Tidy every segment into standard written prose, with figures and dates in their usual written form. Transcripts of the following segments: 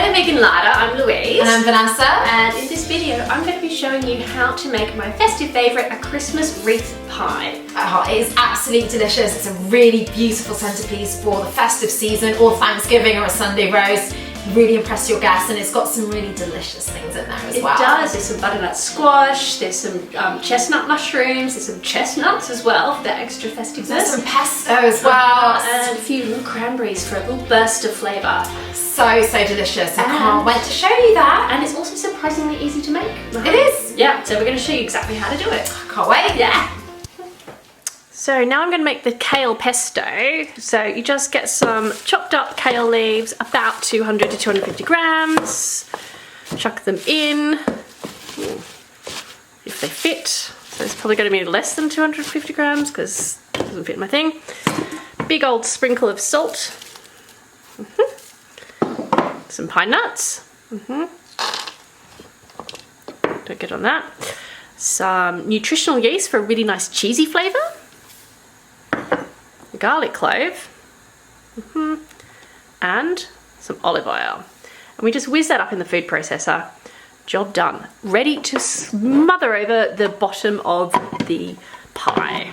Hello Vegan Larder, I'm Louise. And I'm Vanessa. And in this video I'm going to be showing you how to make my festive favourite, a Christmas wreath pie. Oh, it is absolutely delicious. It's a really beautiful centerpiece for the festive season or Thanksgiving or a Sunday roast. Really impress your guests, and it's got some really delicious things in there as well. It does. There's some butternut squash, there's some chestnut mushrooms, there's some chestnuts as well for that extra festiveness. There's some pesto as well. And a few little cranberries for a little burst of flavour. So delicious. I can't wait to show you that. And it's also surprisingly easy to make. It is. Yeah, so we're going to show you exactly how to do it. I can't wait. Yeah. So now I'm going to make the kale pesto. So you just get some chopped up kale leaves, about 200 to 250 grams. Chuck them in, if they fit. So it's probably going to be less than 250 grams because it doesn't fit my thing. Big old sprinkle of salt. Some pine nuts. Don't get on that. Some nutritional yeast for a really nice cheesy flavour. Garlic clove, and some olive oil. And we just whiz that up in the food processor. Job done. Ready to smother over the bottom of the pie.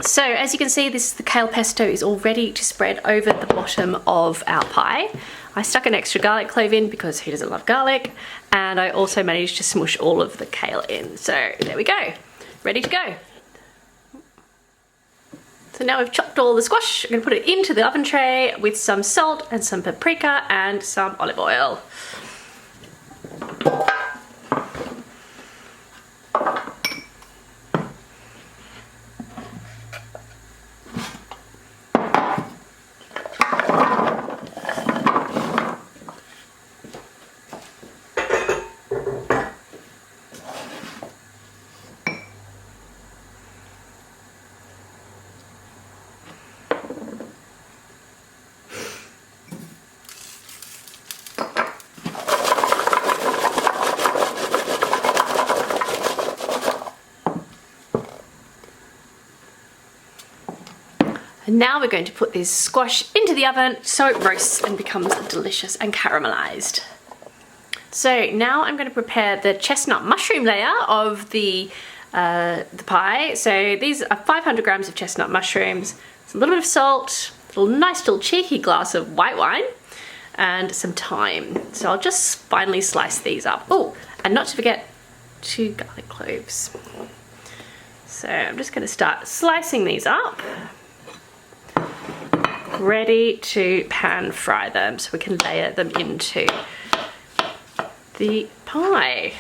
So as you can see, the kale pesto is all ready to spread over the bottom of our pie. I stuck an extra garlic clove in because who doesn't love garlic? And I also managed to smush all of the kale in. So there we go. Ready to go. So now we've chopped all the squash, I'm going to put it into the oven tray with some salt and some paprika and some olive oil. And now we're going to put this squash into the oven so it roasts and becomes delicious and caramelized. So now I'm going to prepare the chestnut mushroom layer of the pie. So these are 500 grams of chestnut mushrooms, a little bit of salt, a nice little cheeky glass of white wine, and some thyme. So I'll just finely slice these up. Oh, and not to forget 2 garlic cloves. So I'm just going to start slicing these up. Ready to pan fry them so we can layer them into the pie.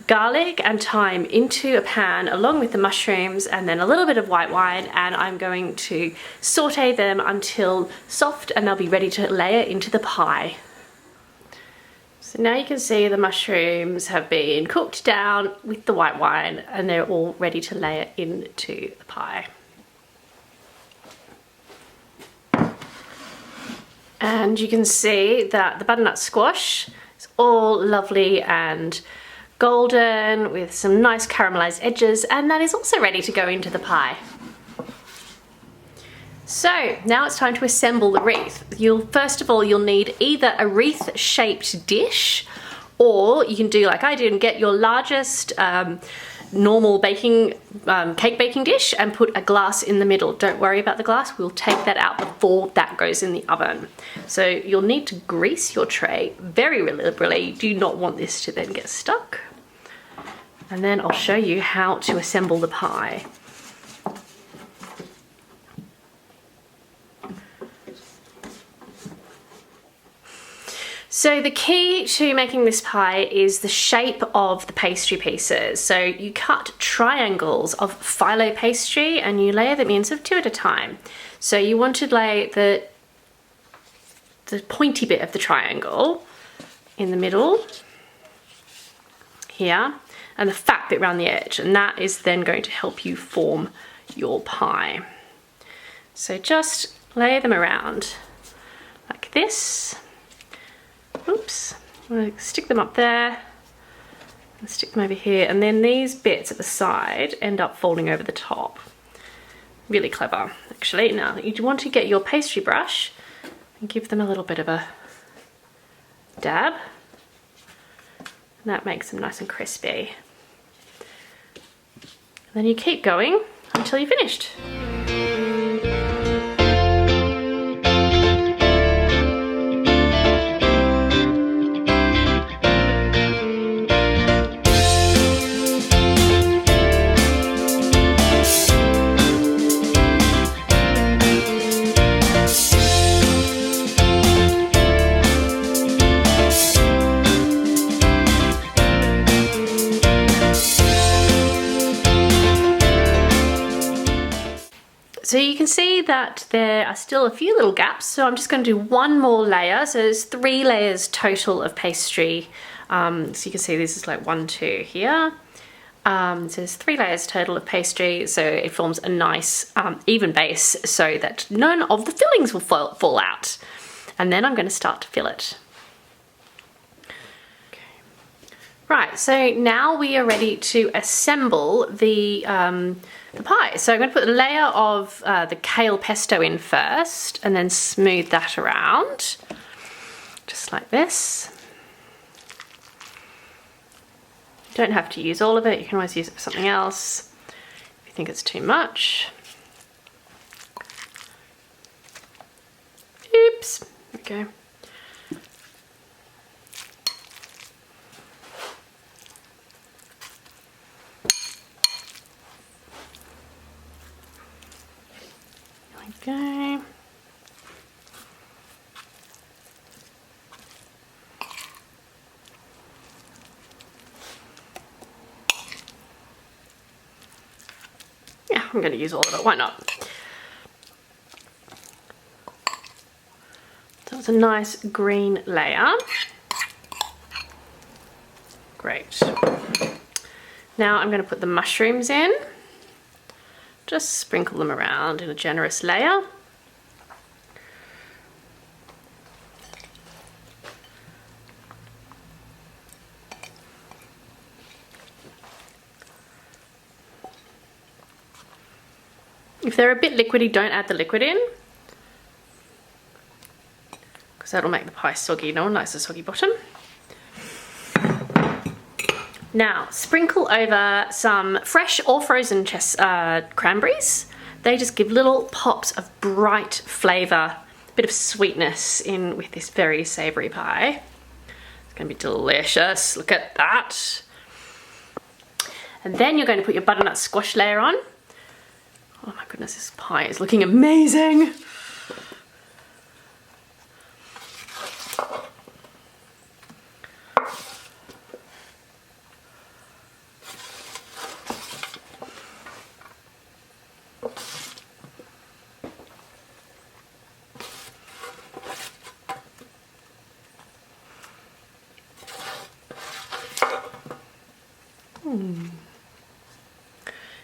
Garlic and thyme into a pan along with the mushrooms and then a little bit of white wine, and I'm going to saute them until soft and they'll be ready to layer into the pie. So now you can see the mushrooms have been cooked down with the white wine and they're all ready to layer into the pie. And you can see that the butternut squash is all lovely and golden with some nice caramelized edges, and that is also ready to go into the pie. So now it's time to assemble the wreath. First of all, you'll need either a wreath shaped dish, or you can do like I did and get your largest normal baking cake baking dish and put a glass in the middle. Don't worry about the glass, we'll take that out before that goes in the oven. So you'll need to grease your tray very liberally. You do not want this to then get stuck. And then I'll show you how to assemble the pie. So the key to making this pie is the shape of the pastry pieces. So you cut triangles of filo pastry and you layer them in sort of 2 at a time. So you want to lay the pointy bit of the triangle in the middle here, and the fat bit around the edge, and that is then going to help you form your pie. So just lay them around like this. Oops, I'm going to stick them up there and stick them over here, and then these bits at the side end up folding over the top. Really clever, actually. Now you want to get your pastry brush and give them a little bit of a dab, and that makes them nice and crispy. And then you keep going until you're finished. So you can see that there are still a few little gaps, so I'm just going to do one more layer. So there's 3 layers total of pastry. So you can see this is like 1, 2 here. So there's 3 layers total of pastry, so it forms a nice even base so that none of the fillings will fall out. And then I'm going to start to fill it. Right, so now we are ready to assemble the pie. So I'm going to put a layer of the Kale Pesto in first, and then smooth that around, just like this. You don't have to use all of it, you can always use it for something else if you think it's too much. Oops, okay. Okay. Yeah, I'm going to use all of it, why not? So it's a nice green layer. Great. Now I'm going to put the mushrooms in. Just sprinkle them around in a generous layer. If they're a bit liquidy, don't add the liquid in, because that'll make the pie soggy. No one likes a soggy bottom. Now, sprinkle over some fresh or frozen cranberries. They just give little pops of bright flavour, a bit of sweetness in with this very savoury pie. It's going to be delicious. Look at that. And then you're going to put your butternut squash layer on. Oh my goodness, this pie is looking amazing.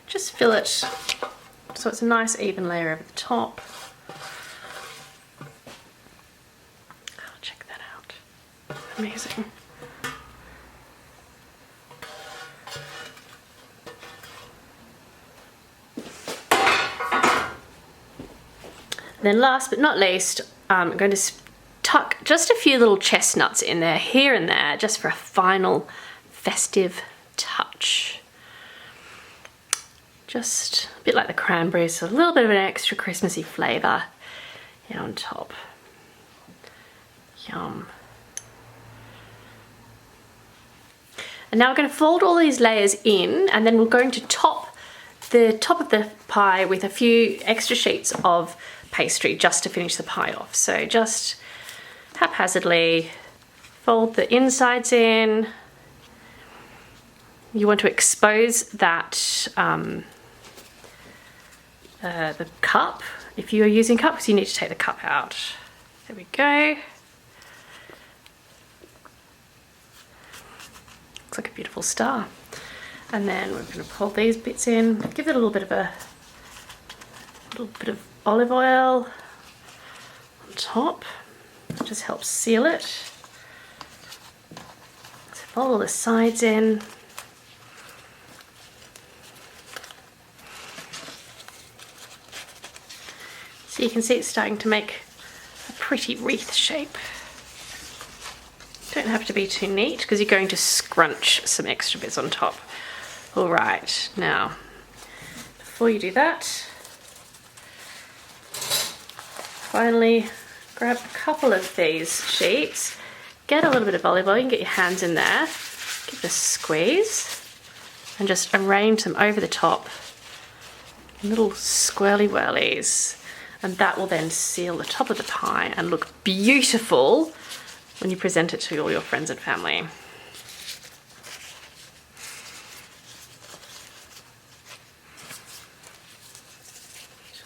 Just fill it so it's a nice even layer over the top. Oh, check that out. Amazing. Then last but not least, I'm going to tuck just a few little chestnuts in there, here and there, just for a final festive touch. Just a bit like the cranberries, so a little bit of an extra Christmassy flavour in on top. Yum. And now we're going to fold all these layers in, and then we're going to top the top of the pie with a few extra sheets of pastry just to finish the pie off. So just haphazardly fold the insides in. You want to expose that the cup, if you are using cups, you need to take the cup out. There we go. Looks like a beautiful star. And then we're going to pull these bits in, give it a little bit of a little bit of olive oil on top. That just helps seal it. So fold all the sides in. So you can see it's starting to make a pretty wreath shape. Don't have to be too neat because you're going to scrunch some extra bits on top. All right, now, before you do that, finally grab a couple of these sheets, get a little bit of olive oil, you can get your hands in there, give it a squeeze, and just arrange them over the top in little swirly whirlies. And that will then seal the top of the pie and look beautiful when you present it to all your friends and family.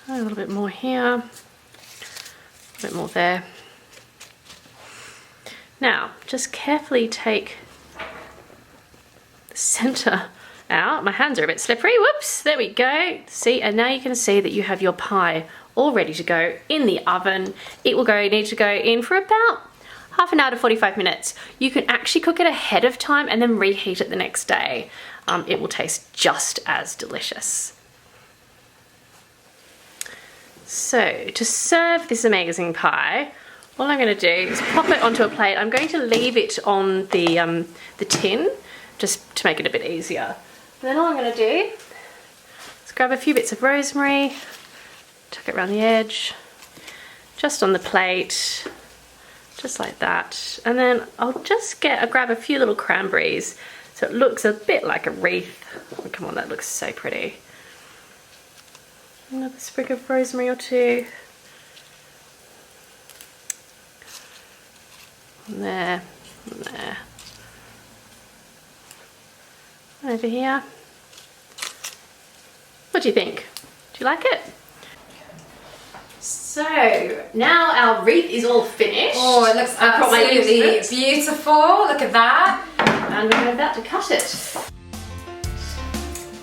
Try a little bit more here, a bit more there. Now, just carefully take the center out. My hands are a bit slippery. Whoops, there we go. See, and now you can see that you have your pie all ready to go in the oven. It will need to go in for about half an hour to 45 minutes. You can actually cook it ahead of time and then reheat it the next day. It will taste just as delicious. So to serve this amazing pie, all I'm going to do is pop it onto a plate. I'm going to leave it on the tin just to make it a bit easier. And then all I'm going to do is grab a few bits of rosemary, tuck it around the edge, just on the plate, just like that. And then I'll just grab a few little cranberries so it looks a bit like a wreath. Oh, come on, that looks so pretty. Another sprig of rosemary or two. And there, and there. Over here. What do you think? Do you like it? So now our wreath is all finished. Oh, it looks absolutely beautiful. Look at that. And we're about to cut it.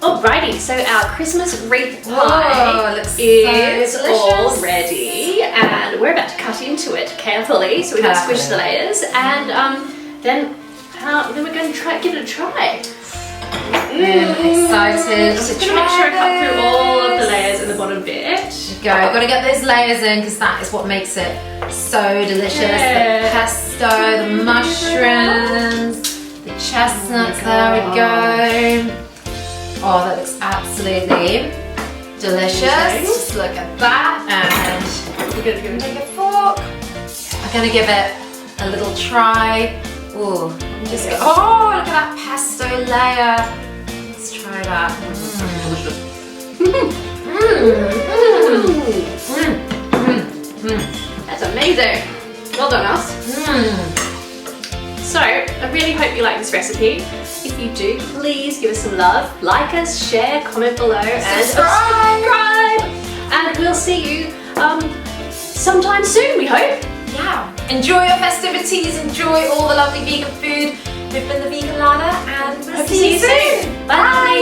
Alrighty, so our Christmas wreath pie is so all ready, and we're about to cut into it carefully. So we're going to squish the layers, and then we're going to give it a try. Excited to try. Make sure I cut through all of the layers in the bottom bit. Go, got to get those layers in because that is what makes it so delicious. Yeah. The pesto, the mushrooms, the chestnuts. There we go. Oh, that looks absolutely delicious. Just look at that, and we're going to give it a fork. I'm going to give it a little try. Ooh, just go. Oh, look at that pesto layer. Let's try that. That's amazing. Well done, us. So, I really hope you like this recipe. If you do, please give us some love. Like us, share, comment below, and subscribe. And we'll see you sometime soon, we hope. Yeah. Enjoy your festivities. Enjoy all the lovely vegan food. We've been the Vegan Ladder, and we'll see you soon. Bye.